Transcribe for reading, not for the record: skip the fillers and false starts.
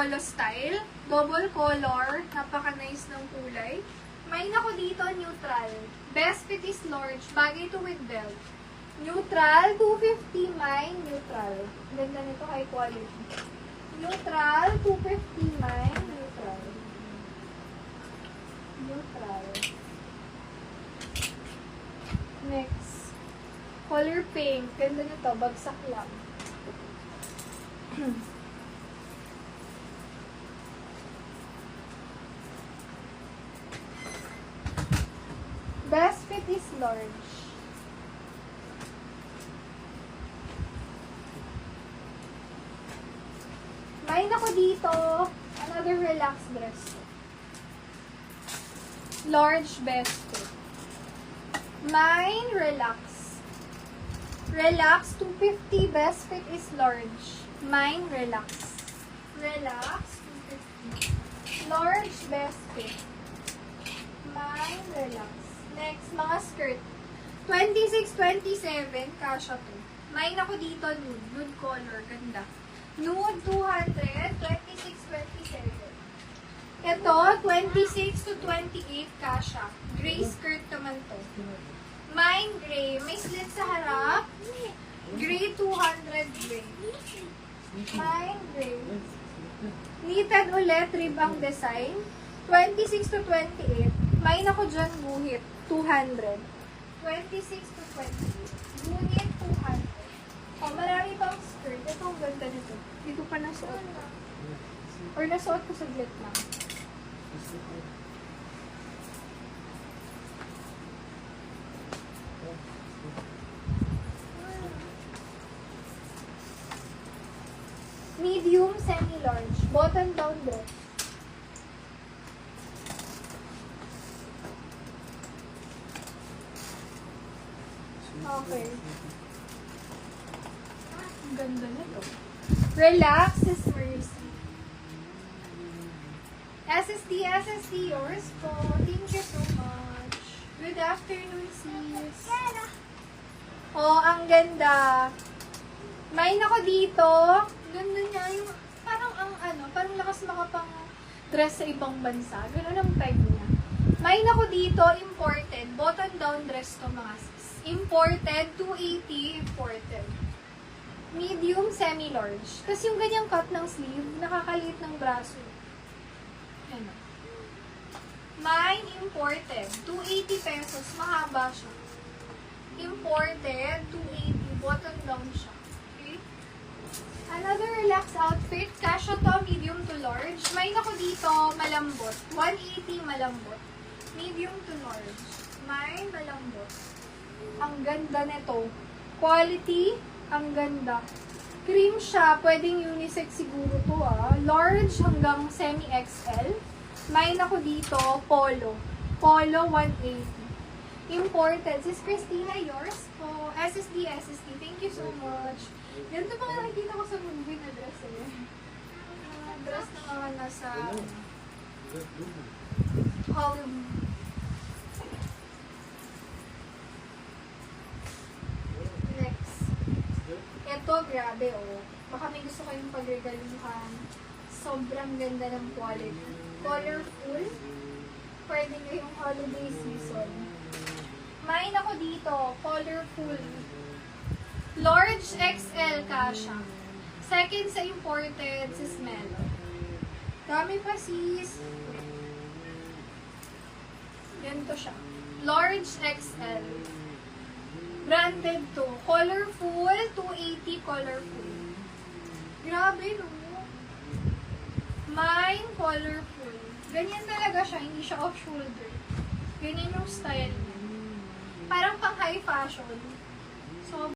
polo style. Double color. Napaka-nice ng kulay. May ako dito, neutral. Best fit is large. Bagay to with belt. Neutral, 250 mine, neutral. Ganda nito, high quality. Neutral, 250 mine, neutral. Neutral. Next. Color pink. Ganda nito, bagsak lang. Best fit is large. May ako dito, another relax dress. Large best fit. Mine, relax. Relax, 250. Best fit is large. Mine, relax. Relax, 250. Large, best fit. Mine, relax. Next, mga skirt. 26, 27, kasha to. Mine ako dito, nude. Nude color, ganda. Nude, 200, 26, 27. Ito, 26 to 28, kasha. Gray skirt naman to. Mine, gray. May slit sa harap. Gray, 200, gray. Mine, gray. Knitted ulit, rib ang design. 26 to 28. Mine ako dyan, guhit. 200. 26 to 28. Guhit, 200. Oh, marami pang skirt. Ito ang ganda nito. Hindi ko pa nasuot. Or nasuot ko saglit lang. Medium, semi-large. Bottom down dress. Okay. Ang ganda nito. Relax is mercy. SSD, yours po. Thank you so much. Good afternoon, sis. Oh, ang ganda. May ako dito. Ganda niya yung, parang parang lakas makapang dress sa ibang bansa. Ganun ang peg niya. May ako dito, imported. Button down dress to mga sis. Imported, 280, imported. Medium, semi-large. Kasi yung ganyang cut ng sleeve, nakakaliit ng braso. Ano. Mine, imported. 280 pesos. Mahaba siya. Imported, 280. Button down siya. Okay? Another relax outfit. Kasha to, medium to large. Mine ako dito, malambot. 180, malambot. Medium to large. Mine, malambot. Ang ganda nito. Quality, ang ganda. Cream siya. Pwedeng unisex siguro to Large hanggang semi-XL. Mine ako dito, polo. Polo, 180. Imported. Sis Christina, yours po. SSD. Thank you so much. Ganito pa nga nakikita ko sa movie na dress dress na mga nasa Hollywood. Next. Ito, grabe Baka may gusto kayong pagregaluhan. Sobrang ganda ng quality. Colorful. Pwede nyo yung holiday season. Mine ako dito, colorful. Large XL kasha. Second sa imported, sis Melo. Dami pa sis. Ganito siya. Large XL. Branded to. Colorful, 280 colorful. Grabe, no? Mine, colorful. Ganyan talaga siya, hindi siya off-shoulder. Ganyan yung style niya. Parang pang high fashion. So,